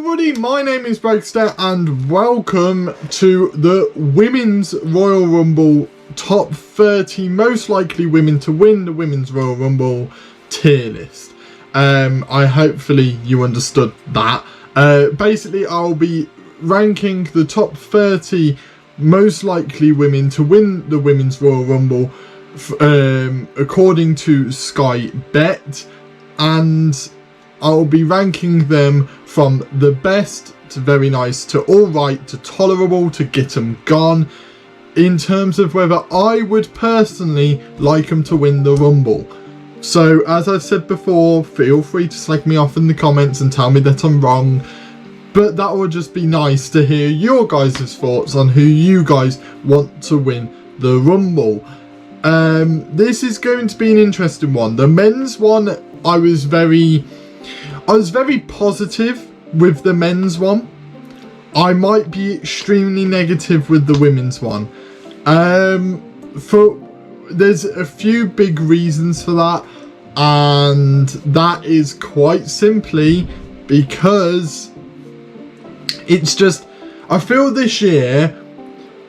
everybody, my name is Bragster and welcome to the Women's Royal Rumble Top 30 Most Likely Women to Win the Women's Royal Rumble tier list. Hopefully you understood that. Basically, I'll be ranking the top 30 most likely women to win the Women's Royal Rumble according to SkyBet, and I'll be ranking them from the best to very nice to alright to tolerable to get them gone, in terms of whether I would personally like them to win the Rumble. So as I've said before, feel free to slag me off in the comments and tell me that I'm wrong, but that would just be nice to hear your guys' thoughts on who you guys want to win the Rumble. This is going to be an interesting one. The men's one, I was very positive with the men's one. I might be extremely negative with the women's one. There's a few big reasons for that, and that is quite simply because it's just, I feel this year,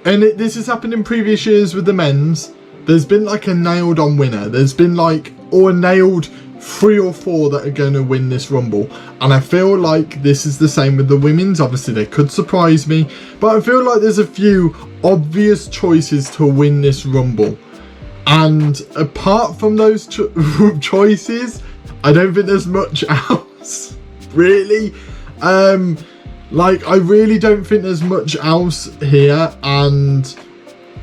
and this has happened in previous years with the men's, there's been like a nailed on winner. There's been like, or a nailed 3 or 4 that are going to win this Rumble, and I feel like this is the same with the women's. Obviously they could surprise me, but I feel like there's a few obvious choices to win this Rumble, and apart from those choices, I don't think there's much else really. I really don't think there's much else here, and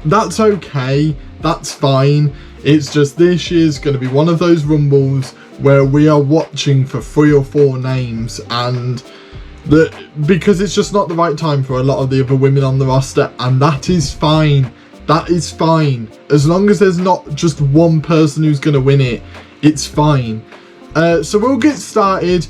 that's okay, that's fine. It's just this year's going to be one of those Rumbles where we are watching for 3 or 4 names, and because it's just not the right time for a lot of the other women on the roster, and that is fine. That is fine. As long as there's not just one person who's going to win it, it's fine. So we'll get started.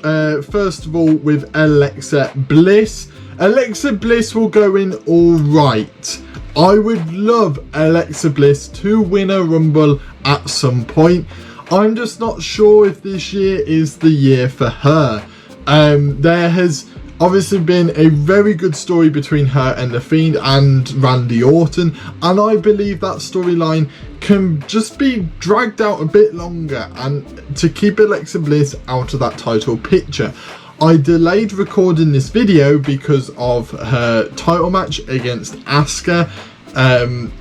First of all with Alexa Bliss. Alexa Bliss will go in alright. I would love Alexa Bliss to win a Rumble at some point. I'm just not sure if this year is the year for her. There has obviously been a very good story between her and The Fiend and Randy Orton, and I believe that storyline can just be dragged out a bit longer and to keep Alexa Bliss out of that title picture. I delayed recording this video because of her title match against Asuka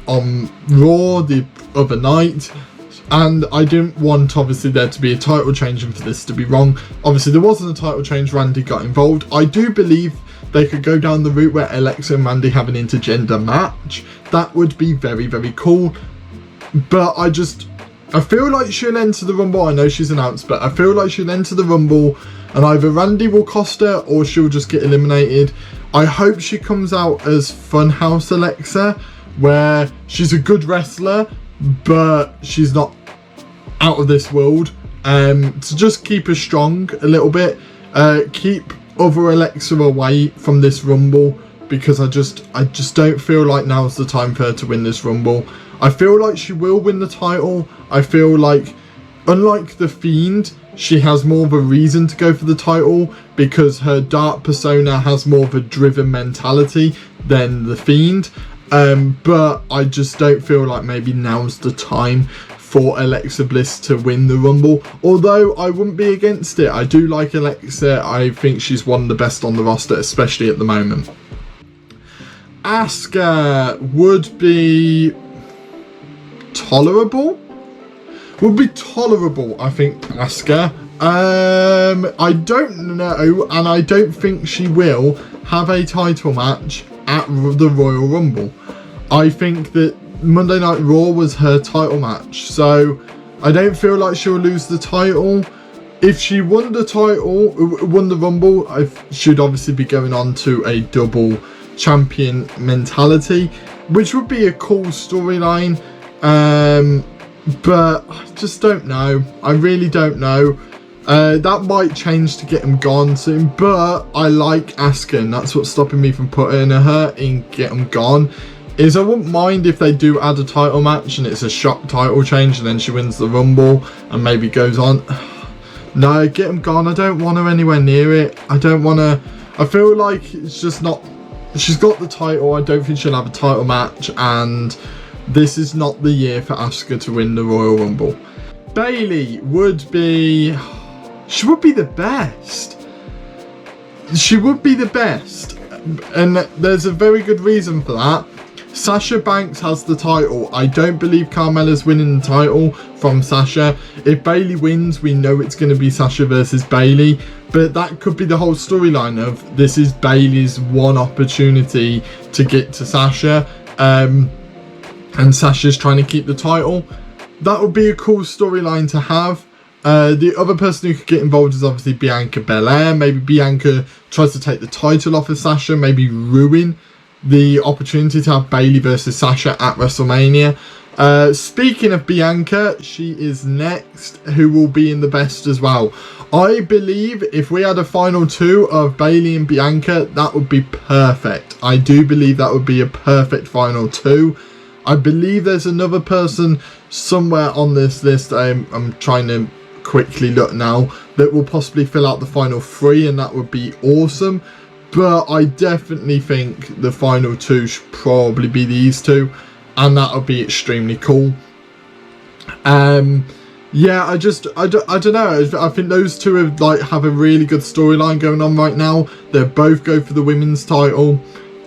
on Raw the other night, and I didn't want obviously there to be a title change and for this to be wrong. Obviously there wasn't a title change, Randy got involved. I do believe they could go down the route where Alexa and Randy have an intergender match. That would be very, very cool, but I feel like she'll enter the Rumble. I know she's announced, but I feel like she'll enter the Rumble and either Randy will cost her or she'll just get eliminated. I hope she comes out as Funhouse Alexa, where she's a good wrestler, but she's not out of this world. To just keep her strong a little bit. Keep other Alexa away from this Rumble, because I just don't feel like now's the time for her to win this Rumble. I feel like she will win the title. I feel like, unlike The Fiend, she has more of a reason to go for the title because her dark persona has more of a driven mentality than The Fiend. But I just don't feel like maybe now's the time for Alexa Bliss to win the Rumble. Although I wouldn't be against it. I do like Alexa. I think she's one of the best on the roster, especially at the moment. Asuka would be tolerable. I think, Asuka. I don't know, and I don't think she will have a title match at the Royal Rumble. I think that Monday Night Raw was her title match, so I don't feel like she'll lose the title. If she won the Rumble, she'd obviously be going on to a double champion mentality, which would be a cool storyline. But I just don't know. I really don't know. That might change to get him gone soon, but I like Asuka, and that's what's stopping me from putting her in get him gone. Is I wouldn't mind if they do add a title match and it's a shock title change and then she wins the Rumble and maybe goes on. No, get him gone. I don't want her anywhere near it. I don't want her. I feel like it's just not... She's got the title. I don't think she'll have a title match, and this is not the year for Asuka to win the Royal Rumble. Bayley would be... She would be the best. She would be the best. And there's a very good reason for that. Sasha Banks has the title. I don't believe Carmella's winning the title from Sasha. If Bayley wins, we know it's going to be Sasha versus Bayley. But that could be the whole storyline of this is Bayley's one opportunity to get to Sasha. And Sasha's trying to keep the title. That would be a cool storyline to have. The other person who could get involved is obviously Bianca Belair. Maybe Bianca tries to take the title off of Sasha. Maybe ruin the opportunity to have Bayley versus Sasha at WrestleMania. Speaking of Bianca, she is next, who will be in the best as well. I believe if we had a final two of Bayley and Bianca, that would be perfect. I do believe that would be a perfect final two. I believe there's another person somewhere on this list. I'm trying to quickly look now, that will possibly fill out the final three, and that would be awesome. But I definitely think the final two should probably be these two, and that would be extremely cool. Yeah, I don't know. I think those two have a really good storyline going on right now. They both go for the women's title,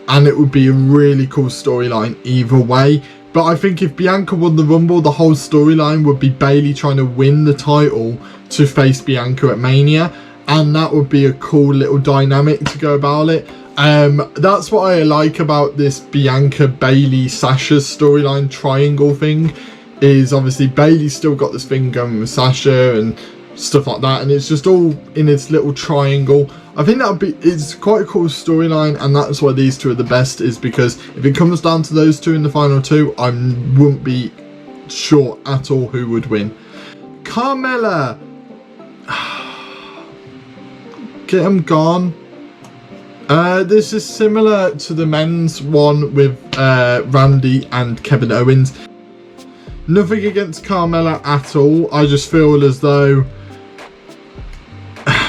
and it would be a really cool storyline either way. But I think if Bianca won the Rumble, the whole storyline would be Bayley trying to win the title to face Bianca at Mania. And that would be a cool little dynamic to go about it. That's what I like about this Bianca, Bayley, Sasha storyline triangle thing. Is obviously Bayley's still got this thing going with Sasha and stuff like that. And it's just all in its little triangle. I think it's quite a cool storyline, and that's why these two are the best, is because if it comes down to those two in the final two, I wouldn't be sure at all who would win. Carmella, get him gone. This is similar to the men's one with Randy and Kevin Owens. Nothing against Carmella at all. I just feel as though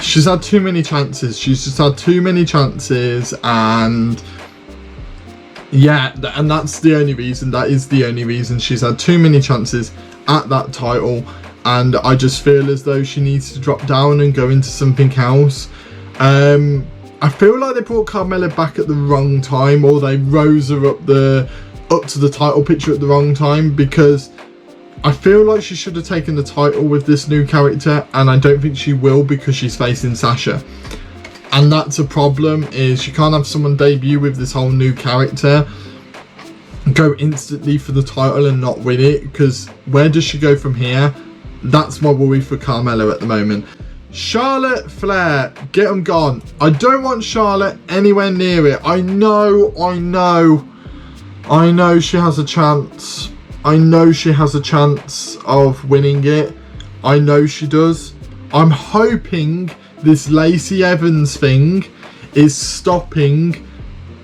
she's had too many chances. She's just had too many chances, and yeah, and that's the only reason. That is the only reason. She's had too many chances at that title, and I just feel as though she needs to drop down and go into something else. I feel like they brought Carmella back at the wrong time, or they rose her up to the title picture at the wrong time, because I feel like she should have taken the title with this new character, and I don't think she will, because she's facing Sasha. And that's a problem, is you can't have someone debut with this whole new character, go instantly for the title and not win it, because where does she go from here? That's my worry for Carmella at the moment. Charlotte Flair, get them gone. I don't want Charlotte anywhere near it. I know she has a chance. I know she has a chance of winning it. I know she does. I'm hoping this Lacey Evans thing is stopping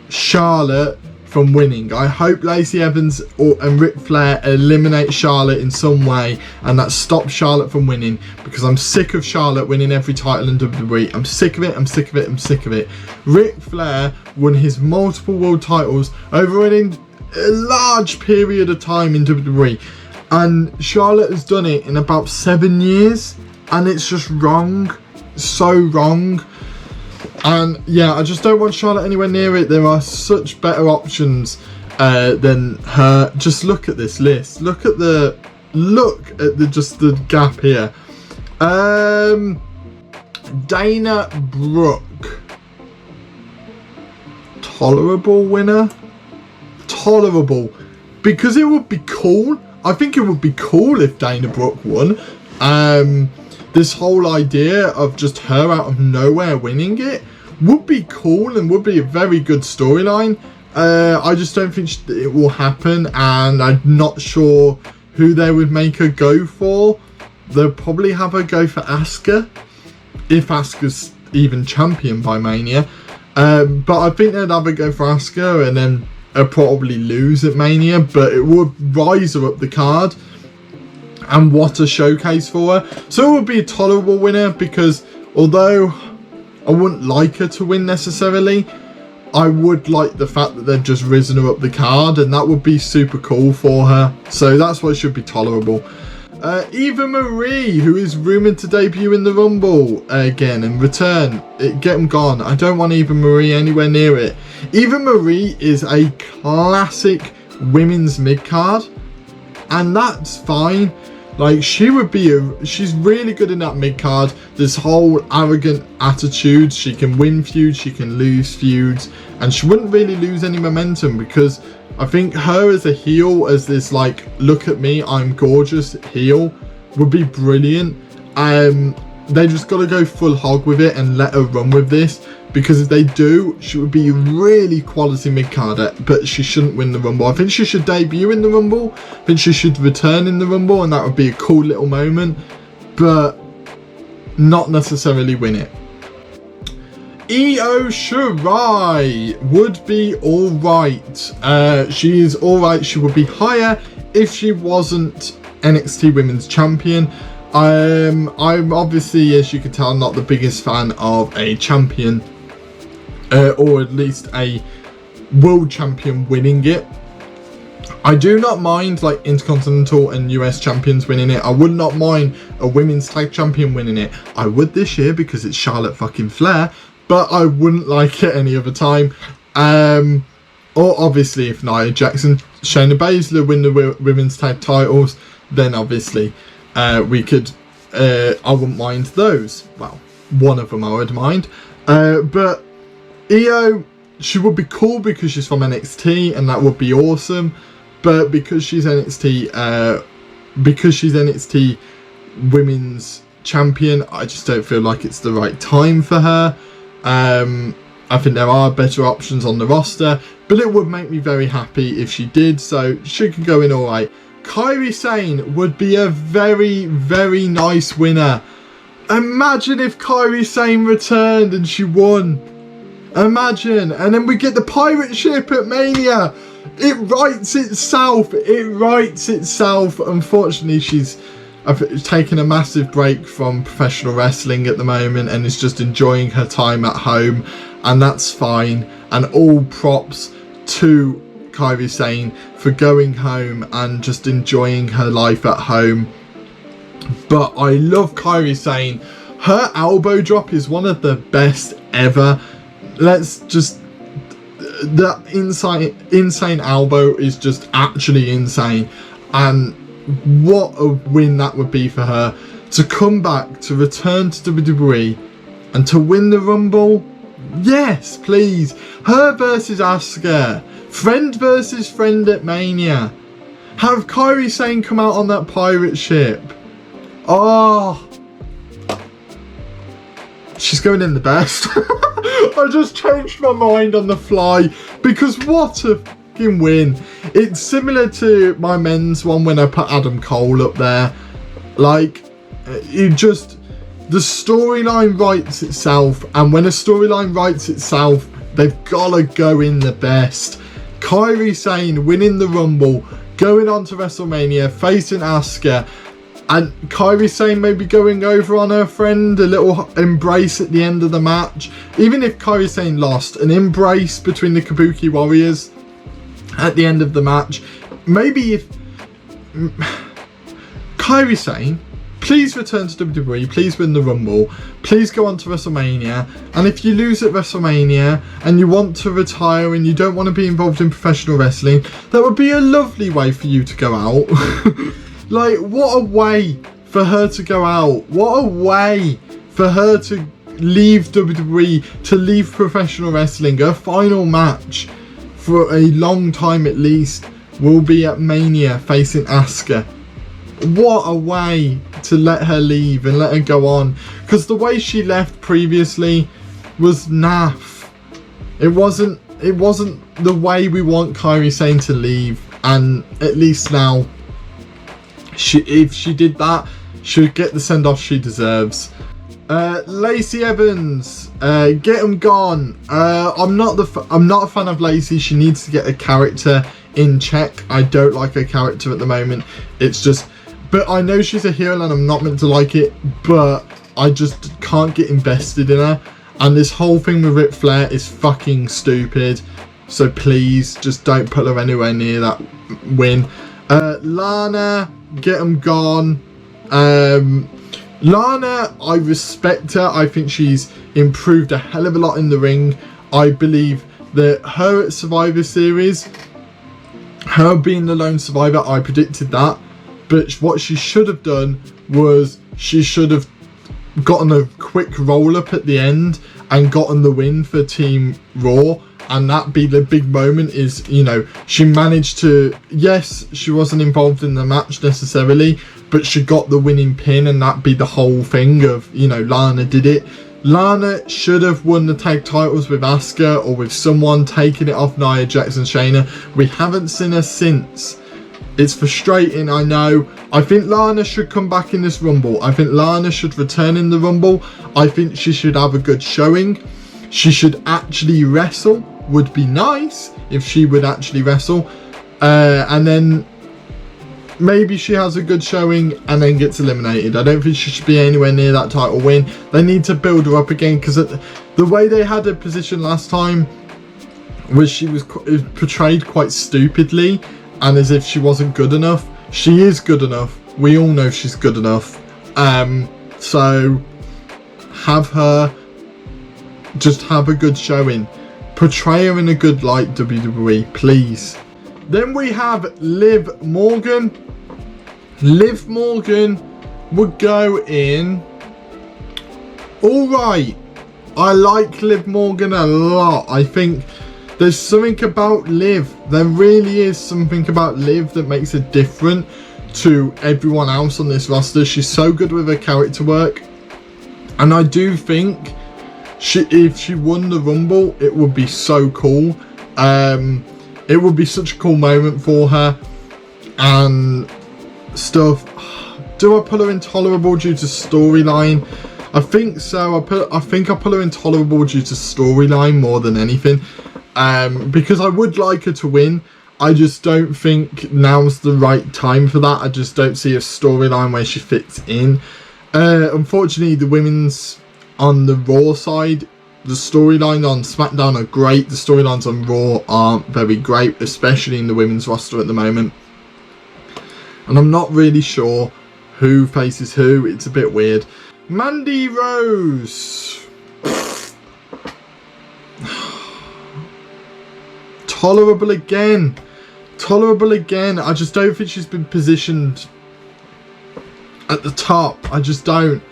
Charlotte from winning. I hope Lacey Evans and Ric Flair eliminate Charlotte in some way, and that stops Charlotte from winning, because I'm sick of Charlotte winning every title in WWE. I'm sick of it. I'm sick of it. I'm sick of it. Ric Flair won his multiple world titles over a large period of time in WWE, and Charlotte has done it in about 7 years, and it's just wrong. So wrong. And yeah, I just don't want Charlotte anywhere near it. There are such better options than her. Just look at this list. Look at the just the gap here. Dana Brooke, tolerable winner. Tolerable, because it would be cool. I think it would be cool if Dana Brooke won. This whole idea of just her out of nowhere winning it would be cool and would be a very good storyline. I just don't think it will happen, and I'm not sure who they would make her go for. They'll probably have her go for Asuka, if Asuka's even champion by Mania. But I think they'd have her go for Asuka, and then probably lose at Mania, but it would rise her up the card, and what a showcase for her. So it would be a tolerable winner, because although I wouldn't like her to win necessarily. I would like the fact that they've just risen her up the card, and that would be super cool for her. So that's why it should be tolerable. Eva Marie, who is rumoured to debut in the Rumble again and return. Get them gone. I don't want Eva Marie anywhere near it. Eva Marie is a classic women's mid-card, and that's fine. Like, she would be she's really good in that mid-card. This whole arrogant attitude. She can win feuds, she can lose feuds, and she wouldn't really lose any momentum, because I think her as a heel, as this like, look at me, I'm gorgeous heel, would be brilliant. They just got to go full hog with it and let her run with this, because if they do, she would be really quality mid-carder, but she shouldn't win the Rumble. I think she should debut in the Rumble. I think she should return in the Rumble, and that would be a cool little moment, but not necessarily win it. Io Shirai would be alright. She is alright. She would be higher if she wasn't NXT Women's Champion. I'm obviously, as you can tell, not the biggest fan of a champion, or at least a world champion winning it. I do not mind like Intercontinental and US champions winning it. I would not mind a women's tag champion winning it. I would this year because it's Charlotte fucking Flair, but I wouldn't like it any other time. Or obviously if Nia Jax and Shayna Baszler win the women's tag titles, then obviously we could, I wouldn't mind those. Well, one of them I would mind. But Io, she would be cool because she's from NXT, and that would be awesome. But because she's NXT Women's Champion, I just don't feel like it's the right time for her. I think there are better options on the roster, but it would make me very happy if she did. So she could go in alright. Kairi Sane would be a very, very nice winner. Imagine if Kairi Sane returned and she won. Imagine. And then we get the pirate ship at Mania. It writes itself. It writes itself. Unfortunately, she's taken a massive break from professional wrestling at the moment and is just enjoying her time at home. And that's fine. And all props to Kairi Sane for going home and just enjoying her life at home. But I love Kairi Sane. Her elbow drop is one of the best ever. Let's just, that insane elbow is just actually insane. And what a win that would be for her to come back, to return to WWE and to win the Rumble. Yes, please. Her versus Asuka. Friend versus friend at Mania. Have Kairi Sane come out on that pirate ship. Oh, she's going in the best. I just changed my mind on the fly, because what a fucking win. It's similar to my men's one when I put Adam Cole up there. Like, it just, the storyline writes itself, and when a storyline writes itself, they've gotta go in the best. Kairi Sane winning the Rumble, going on to WrestleMania, facing Asuka, and Kairi Sane maybe going over on her friend, a little embrace at the end of the match. Even if Kairi Sane lost, an embrace between the Kabuki Warriors at the end of the match. Maybe if Kairi Sane, please return to WWE, please win the Rumble, please go on to WrestleMania, and if you lose at WrestleMania and you want to retire and you don't want to be involved in professional wrestling, that would be a lovely way for you to go out. Like, what a way for her to go out. What a way for her to leave WWE, to leave professional wrestling. Her final match for a long time at least will be at Mania facing Asuka. What a way to let her leave and let her go on. Because the way she left previously was naff. It wasn't the way we want Kairi Sane to leave. And at least now, if she did that, she'll get the send-off she deserves. Lacey Evans, get them gone. I'm not a fan of Lacey. She needs to get a character in check. I don't like her character at the moment. It's just, but I know she's a heel and I'm not meant to like it, but I just can't get invested in her. And this whole thing with Ric Flair is fucking stupid. So please, just don't put her anywhere near that win. Lana, get them gone. Lana, I respect her. I think she's improved a hell of a lot in the ring. I believe that her at Survivor Series, her being the lone survivor, I predicted that. But what she should have done was she should have gotten a quick roll up at the end and gotten the win for Team Raw. And that be the big moment is, you know, she managed to, yes, she wasn't involved in the match necessarily, but she got the winning pin, and that be the whole thing of, you know, Lana did it. Lana should have won the tag titles with Asuka or with someone, taking it off Nia Jax and Shayna. We haven't seen her since. It's frustrating, I know. I think Lana should come back in this Rumble. I think Lana should return in the Rumble. I think she should have a good showing. She should actually wrestle. Would be nice if she would actually wrestle. And then maybe she has a good showing and then gets eliminated. I don't think she should be anywhere near that title win. They need to build her up again, because the way they had her position last time was she was portrayed quite stupidly and as if she wasn't good enough. She is good enough. We all know she's good enough. So have her just have a good showing. Portray her in a good light, WWE, please. Then we have Liv Morgan. Liv Morgan would go in. Alright. I like Liv Morgan a lot. I think there's something about Liv. There really is something about Liv that makes her different to everyone else on this roster. She's so good with her character work. And I do think if she won the Rumble, it would be so cool. It would be such a cool moment for her and stuff. Do I put her intolerable due to storyline? I think so. I think I put her intolerable due to storyline more than anything. Because I would like her to win. I just don't think now's the right time for that. I just don't see a storyline where she fits in. Unfortunately, the women's on the Raw side, the storyline on SmackDown are great. The storylines on Raw aren't very great, especially in the women's roster at the moment. And I'm not really sure who faces who. It's a bit weird. Mandy Rose. Tolerable again. Tolerable again. I just don't think she's been positioned at the top. I just don't.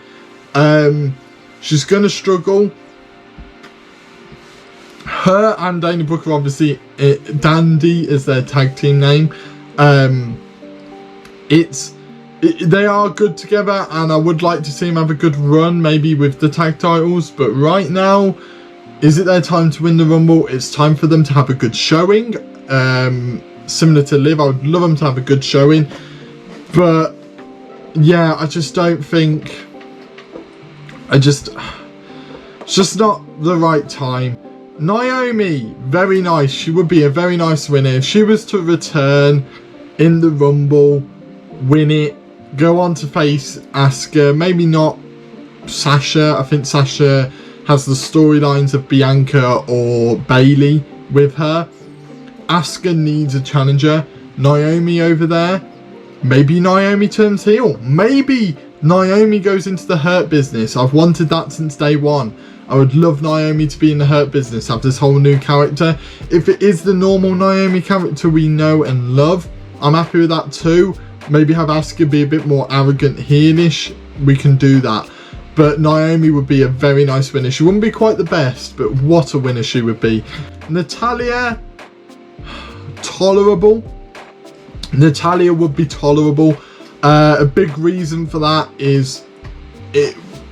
She's going to struggle. Her and Dana Brooke are obviously Dandy is their tag team name. They are good together, and I would like to see them have a good run, maybe with the tag titles. But right now, is it their time to win the Rumble? It's time for them to have a good showing. Similar to Liv, I would love them to have a good showing. But yeah, I just don't think. It's just not the right time. Naomi, very nice. She would be a very nice winner. If she was to return in the Rumble, win it, go on to face Asuka, maybe not Sasha. I think Sasha has the storylines of Bianca or Bayley with her. Asuka needs a challenger. Naomi over there. Maybe Naomi turns heel. Maybe Naomi goes into the Hurt Business. I've wanted that since day one. I would love Naomi to be in the Hurt Business, have this whole new character. If it is the normal Naomi character we know and love, I'm happy with that too. Maybe have Asuka be a bit more arrogant, heelish. We can do that. But Naomi would be a very nice winner. She wouldn't be quite the best, but what a winner she would be. Natalya, tolerable. Natalya would be tolerable. A big reason for that is,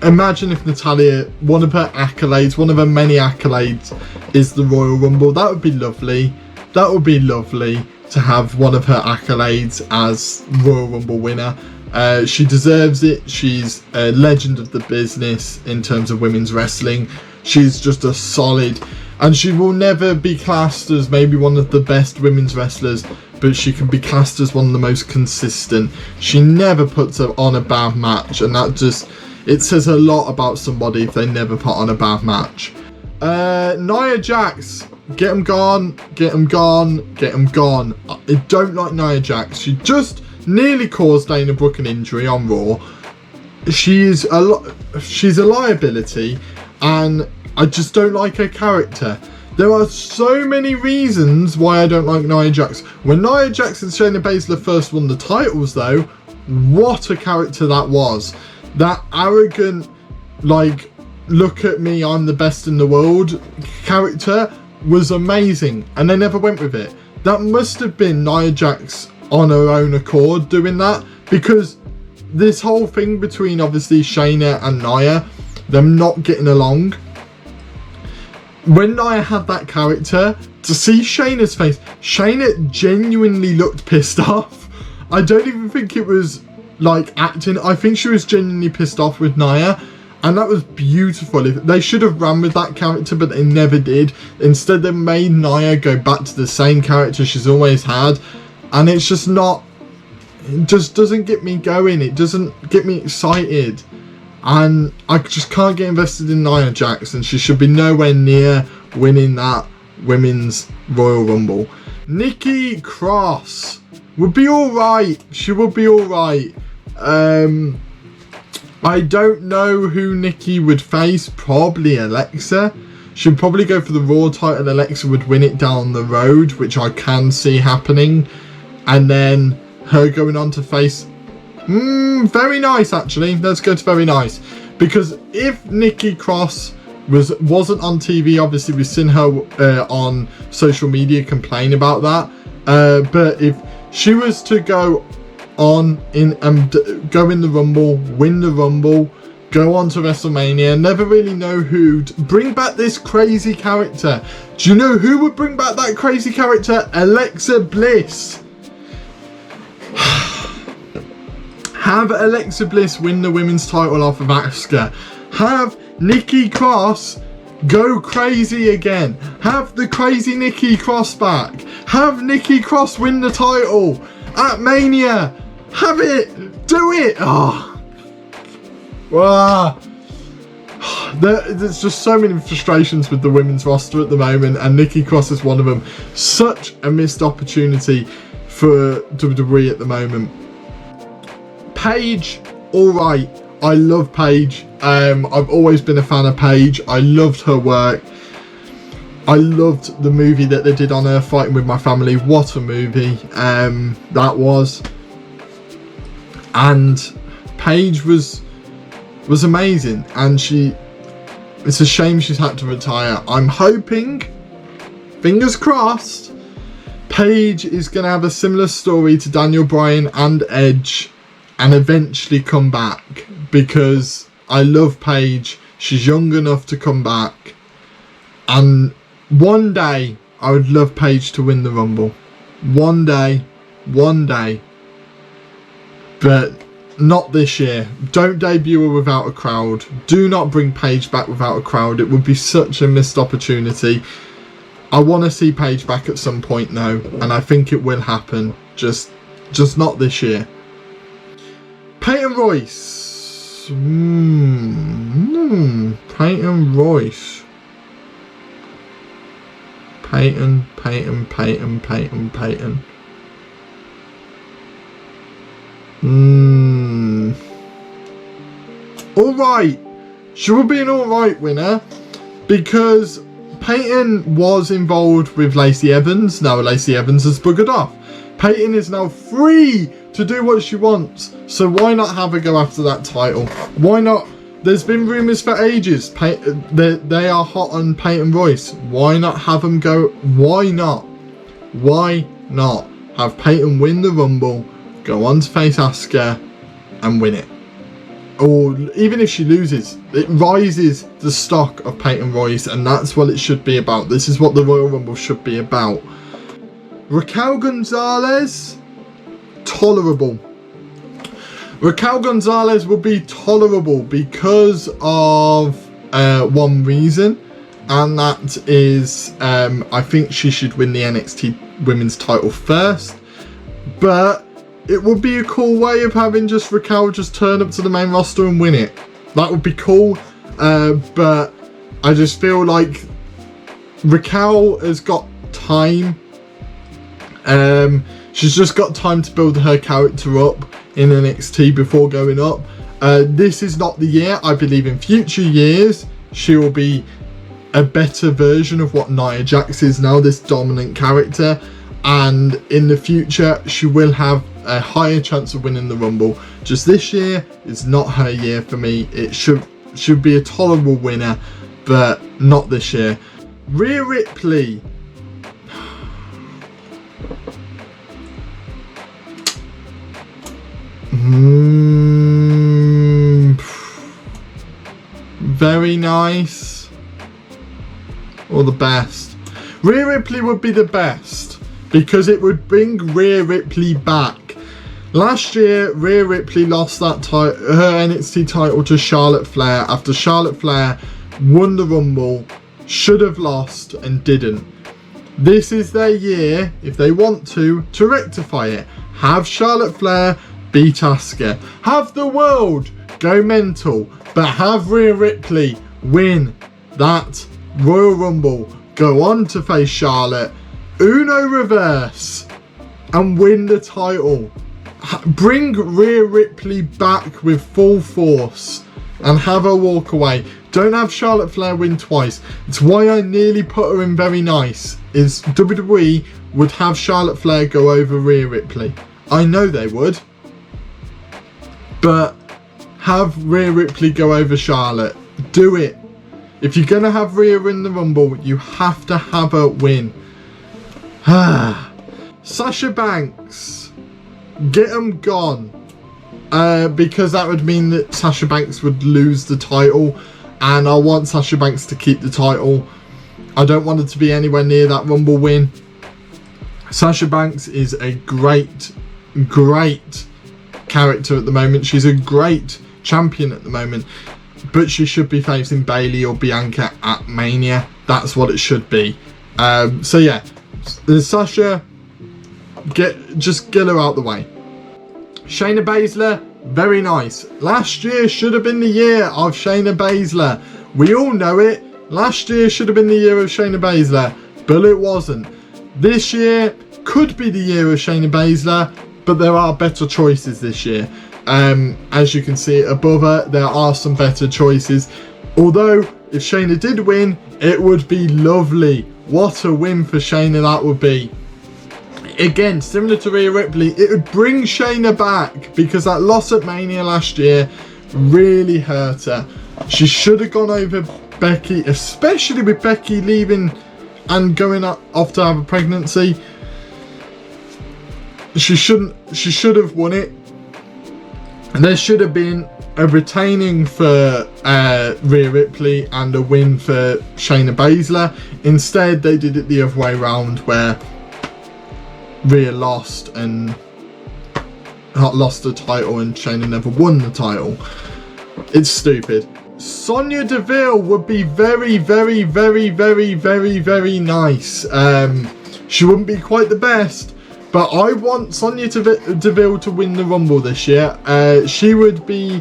imagine if Natalya, one of her accolades, one of her many accolades is the Royal Rumble. That would be lovely. That would be lovely to have one of her accolades as Royal Rumble winner. She deserves it. She's a legend of the business in terms of women's wrestling. She's just a solid, and she will never be classed as maybe one of the best women's wrestlers, but she can be classed as one of the most consistent. She never puts on a bad match, and that just, It says a lot about somebody if they never put on a bad match. Nia Jax, get them gone, get them gone, get them gone. I don't like Nia Jax. She just nearly caused Dana Brooke an injury on Raw. She's a liability, and I just don't like her character. There are so many reasons why I don't like Nia Jax. When Nia Jax and Shayna Baszler first won the titles though, what a character that was. That arrogant, like, look at me, I'm the best in the world character was amazing, and they never went with it. That must have been Nia Jax on her own accord doing that, because this whole thing between obviously Shayna and Nia, them not getting along, when Nia had that character, to see Shayna's face, Shayna genuinely looked pissed off. I don't even think it was like acting. I think she was genuinely pissed off with Nia, and that was beautiful. They should have run with that character, but they never did. Instead, they made Nia go back to the same character she's always had, and it's just not, it just doesn't get me going. It doesn't get me excited, and I just can't get invested in Nia Jax, and she should be nowhere near winning that Women's Royal Rumble. Nikki Cross would be alright. She would be alright. I don't know who Nikki would face. Probably Alexa. She'd probably go for the Raw title. Alexa would win it down the road, which I can see happening. And then her going on to face... very nice, actually. Let's go to very nice. Because if Nikki Cross wasn't on TV, obviously we've seen her on social media complain about that. But if she was to go on go in the Rumble, win the Rumble, go on to WrestleMania, never really know who, bring back this crazy character. Do you know who would bring back that crazy character? Alexa Bliss. Have Alexa Bliss win the women's title off of Asuka. Have Nikki Cross go crazy again. Have the crazy Nikki Cross back. Have Nikki Cross win the title at Mania. Have it. Do it. There's just so many frustrations with the women's roster at the moment, and Nikki Cross is one of them. Such a missed opportunity for WWE at the moment. Paige, alright. I love Paige. I've always been a fan of Paige. I loved her work. I loved the movie that they did on her, Fighting With My Family. What a movie that was. And Paige was amazing, and it's a shame she's had to retire. I'm hoping, fingers crossed, Paige is going to have a similar story to Daniel Bryan and Edge and eventually come back, because I love Paige. She's young enough to come back, and one day I would love Paige to win the Rumble. One day, but not this year. Don't debut her without a crowd. Do not bring Paige back without a crowd. It would be such a missed opportunity. I want to see Paige back at some point now, and I think it will happen. Just not this year. Peyton Royce. Peyton Royce. Peyton. Alright. She will be an alright winner, because Peyton was involved with Lacey Evans. Now Lacey Evans has buggered off. Peyton is now free to do what she wants. So why not have her go after that title? Why not? There's been rumours for ages. They are hot on Peyton Royce. Why not have them go? Why not? Why not have Peyton win the Rumble, go on to face Asuka, and win it? Or even if she loses, it rises the stock of Peyton Royce, and that's what it should be about. This is what the Royal Rumble should be about. Raquel Gonzalez, tolerable. Raquel Gonzalez will be tolerable because of one reason, and that is I think she should win the NXT Women's title first, but it would be a cool way of having just Raquel just turn up to the main roster and win it. That would be cool. But I just feel like Raquel has got time. She's just got time to build her character up in NXT before going up. This is not the year. I believe in future years she will be a better version of what Nia Jax is now, this dominant character, and in the future she will have a higher chance of winning the Rumble. Just this year is not her year for me. It should be a tolerable winner, but not this year. Rhea Ripley. Very nice. Or the best. Rhea Ripley would be the best because it would bring Rhea Ripley back. Last year, Rhea Ripley lost that her NXT title to Charlotte Flair after Charlotte Flair won the Rumble, should have lost and didn't. This is their year, if they want to rectify it. Have Charlotte Flair beat Asuka. Have the world go mental, but have Rhea Ripley win that Royal Rumble, go on to face Charlotte, Uno reverse, and win the title. Bring Rhea Ripley back with full force and have her walk away. Don't have Charlotte Flair win twice. It's why I nearly put her in very nice, is WWE would have Charlotte Flair go over Rhea Ripley. I know they would. But have Rhea Ripley go over Charlotte. Do it. If you're going to have Rhea in the Rumble, you have to have her win. Sasha Banks. Get them gone. Because that would mean that Sasha Banks would lose the title. And I want Sasha Banks to keep the title. I don't want her to be anywhere near that Rumble win. Sasha Banks is a great character at the moment. She's a great champion at the moment. But she should be facing Bayley or Bianca at Mania. That's what it should be. So yeah, Sasha, just get her out the way. Shayna Baszler, very nice. Last year should have been the year of Shayna Baszler. We all know it. Last year should have been the year of Shayna Baszler, but it wasn't. This year could be the year of Shayna Baszler, but there are better choices this year. As you can see above her, there are some better choices. Although, if Shayna did win, it would be lovely. What a win for Shayna that would be. Again, similar to Rhea Ripley, it would bring Shayna back because that loss at Mania last year really hurt her. She should have gone over Becky, especially with Becky leaving and going off to have a pregnancy. She should have won it. And there should have been a retaining for Rhea Ripley and a win for Shayna Baszler. Instead, they did it the other way around, where Rhea lost and lost the title and Shayna never won the title. It's stupid. Sonya Deville would be very, very, very, very, very, very nice. She wouldn't be quite the best, but I want Sonya Deville to win the Rumble this year. She would be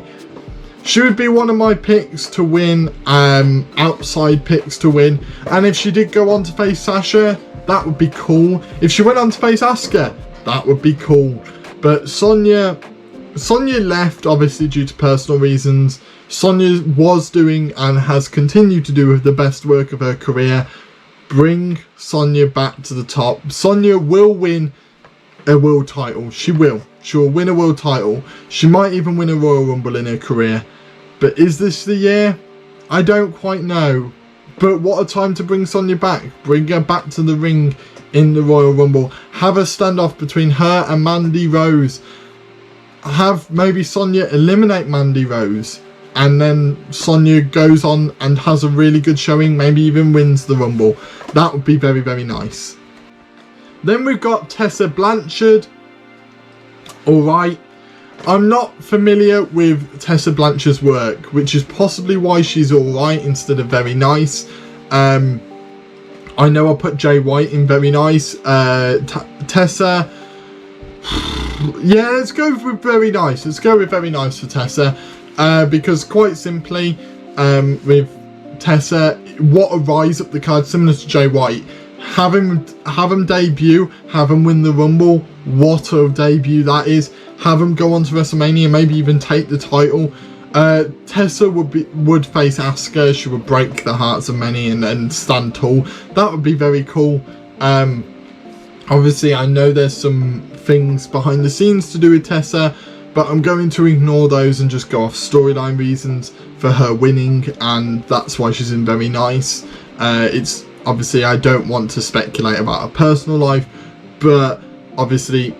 one of my picks to win, outside picks to win. And if she did go on to face Sasha, that would be cool. If she went on to face Asuka, that would be cool. But Sonya left obviously due to personal reasons. Sonya was doing and has continued to do the best work of her career. Bring Sonya back to the top. Sonya will win a world title. She will win a world title. She might even win a Royal Rumble in her career. But is this the year? I don't quite know. But what a time to bring Sonya back. Bring her back to the ring in the Royal Rumble. Have a standoff between her and Mandy Rose. Have maybe Sonya eliminate Mandy Rose. And then Sonya goes on and has a really good showing. Maybe even wins the Rumble. That would be very, very nice. Then we've got Tessa Blanchard. Alright. I'm not familiar with Tessa Blanchard's work, which is possibly why she's alright instead of very nice. I know I put Jay White in very nice. Tessa, yeah, let's go with very nice. Let's go with very nice for Tessa. because quite simply, with Tessa, what a rise up the card, similar to Jay White. Have him debut, have him win the Rumble. What a debut that is. Have him go on to WrestleMania, maybe even take the title. Tessa would face Asuka. She would break the hearts of many and stand tall. That would be very cool. Obviously, I know there's some things behind the scenes to do with Tessa, but I'm going to ignore those and just go off storyline reasons for her winning, and that's why she's in Very Nice. It's obviously, I don't want to speculate about her personal life, but obviously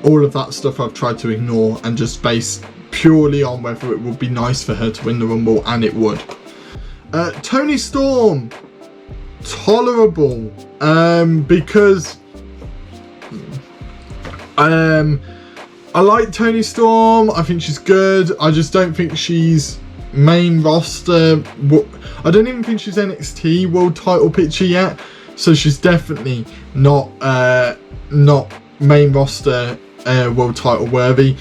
all of that stuff I've tried to ignore and just base purely on whether it would be nice for her to win the Rumble, and it would. Toni Storm, tolerable, because I like Toni Storm. I think she's good. I just don't think she's main roster. I don't even think she's NXT world title picture yet, so she's definitely not main roster world title worthy.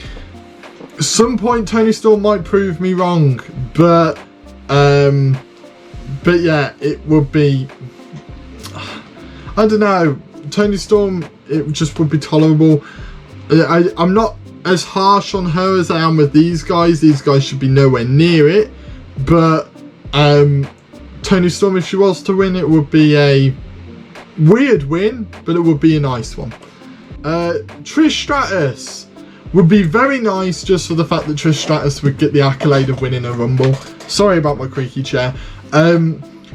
At some point Toni Storm might prove me wrong, but yeah, it would be, I don't know, Toni Storm, it just would be tolerable. I'm not as harsh on her as I am with these guys. These guys should be nowhere near it, but Toni Storm, if she was to win, it would be a weird win, but it would be a nice one. Trish Stratus would be very nice, just for the fact that Trish Stratus would get the accolade of winning a Rumble. Sorry about my creaky chair.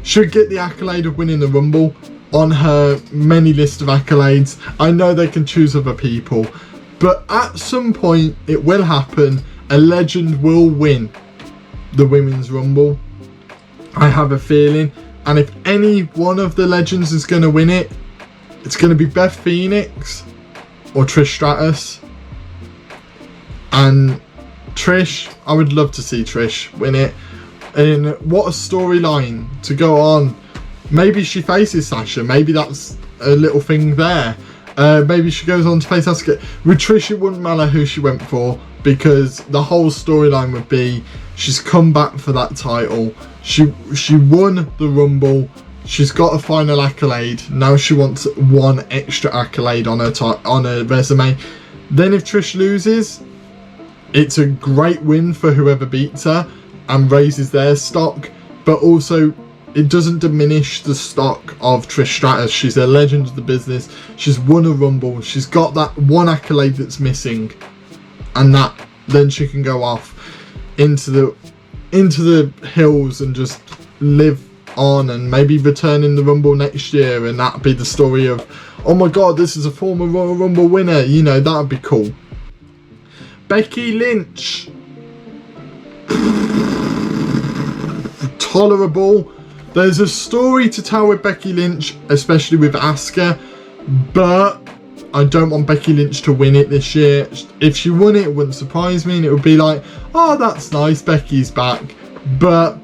Should get the accolade of winning the Rumble on her many list of accolades. I know they can choose other people, but at some point it will happen. A legend will win the Women's Rumble. I have a feeling. And if any one of the legends is going to win it, it's going to be Beth Phoenix or Trish Stratus. And Trish, I would love to see Trish win it. And what a storyline to go on. Maybe she faces Sasha. Maybe that's a little thing there. Maybe she goes on to face Asuka. With Trish, it wouldn't matter who she went for, because the whole storyline would be she's come back for that title. She won the Rumble. She's got a final accolade. Now she wants one extra accolade on her resume. Then if Trish loses, it's a great win for whoever beats her and raises their stock, but also it doesn't diminish the stock of Trish Stratus. She's a legend of the business. She's won a Rumble. She's got that one accolade that's missing, and then she can go off into the hills and just live on, and maybe return in the Rumble next year, and that'd be the story of, oh my god, this is a former Royal Rumble winner. You know, that'd be cool. Becky Lynch, tolerable. There's a story to tell with Becky Lynch, especially with Asuka, but I don't want Becky Lynch to win it this year. If she won it, it wouldn't surprise me, and it would be like, oh, that's nice, Becky's back. But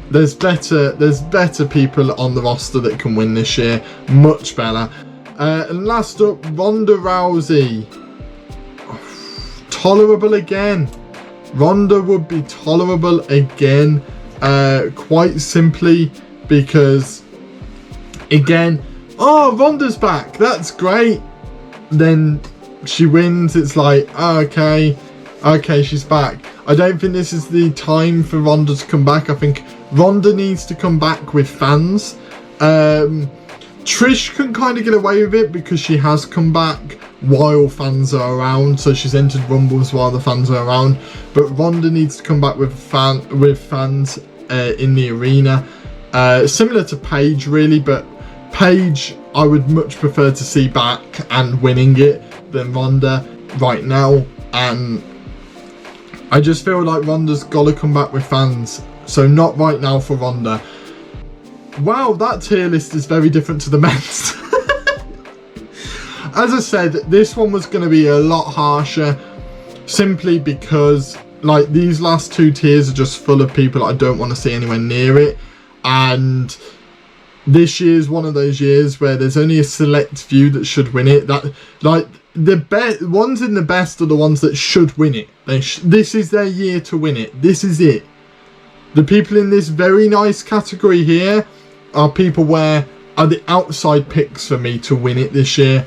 there's better people on the roster that can win this year, much better. And last up, Ronda Rousey, tolerable again. Ronda would be tolerable again. Quite simply because, again, oh, Ronda's back, that's great. Then she wins, it's like, oh, okay, she's back. I don't think this is the time for Ronda to come back. I think Ronda needs to come back with fans. Trish can kind of get away with it because she has come back while fans are around, so she's entered Rumbles while the fans are around. But Ronda needs to come back with fans in the arena, similar to Paige really, but Paige I would much prefer to see back and winning it than Ronda right now, and I just feel like Ronda's got to come back with fans, so not right now for Ronda. Wow, that tier list is very different to the men's. As I said, this one was going to be a lot harsher, simply because like these last two tiers are just full of people I don't want to see anywhere near it, and this year's one of those years where there's only a select few that should win it. That, like, the ones in the best are the ones that should win it. This is their year to win it. This is it. The people in this very nice category here are people where are the outside picks for me to win it this year.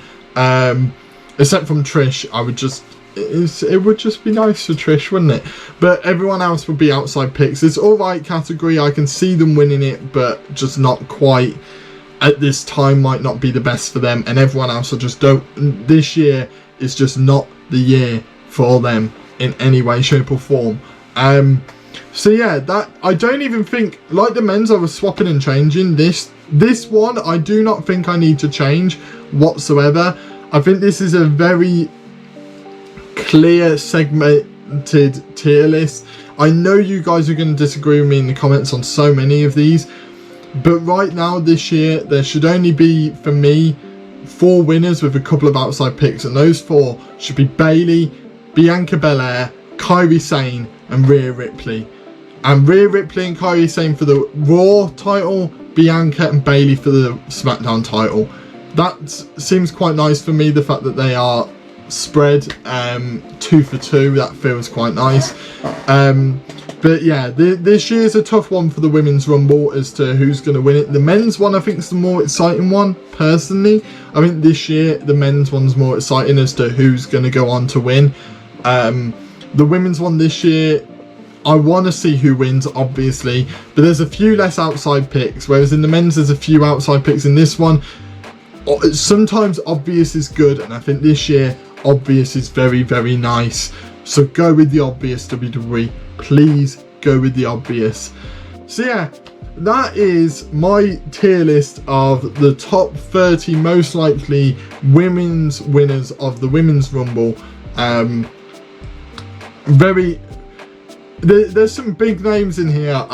Except from Trish, it would just be nice for Trish, wouldn't it? But everyone else would be outside picks. It's alright category. I can see them winning it, but just not quite at this time. Might not be the best for them, and everyone else will just don't. This year is just not the year for them in any way, shape or form. So yeah, that I don't even think, like the men's, I was swapping and changing. This one I do not think I need to change whatsoever. I think this is a very clear segmented tier list. I know you guys are going to disagree with me in the comments on so many of these, but right now this year there should only be, for me, 4 winners with a couple of outside picks, and those 4 should be Bayley, Bianca Belair, Kairi Sane and Rhea Ripley. And Rhea Ripley and Kairi Sane for the Raw title, Bianca and Bayley for the SmackDown title. That seems quite nice for me, the fact that they are spread 2 for 2. That feels quite nice. But yeah, this year's a tough one for the Women's Rumble as to who's going to win it. The men's one I think is the more exciting one, personally. I think this year the men's one's more exciting as to who's going to go on to win. The women's one this year, I want to see who wins, obviously, but there's a few less outside picks, whereas in the men's there's a few outside picks. In this one, sometimes obvious is good, and I think this year obvious is very, very nice. So go with the obvious, WWE. Please go with the obvious. So yeah, that is my tier list of the top 30 most likely women's winners of the Women's Rumble. There's some big names in here.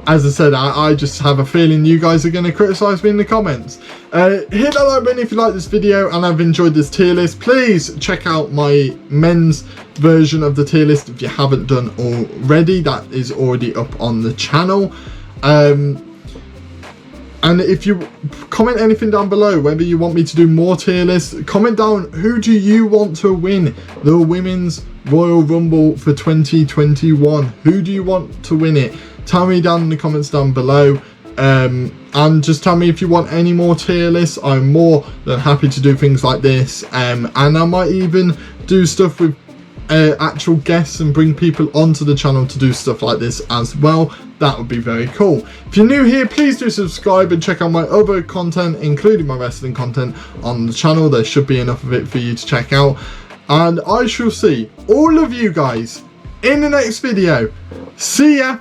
As I said, I just have a feeling you guys are going to criticise me in the comments. Hit that like button if you like this video and have enjoyed this tier list. Please check out my men's version of the tier list if you haven't done already. That is already up on the channel. And if you comment anything down below, whether you want me to do more tier lists, comment down who do you want to win the Women's Royal Rumble for 2021. Who do you want to win it? Tell me down in the comments down below. And just tell me if you want any more tier lists. I'm more than happy to do things like this. And I might even do stuff with actual guests and bring people onto the channel to do stuff like this as well. That would be very cool. If you're new here, please do subscribe and check out my other content, including my wrestling content on the channel. There should be enough of it for you to check out. And I shall see all of you guys in the next video. See ya!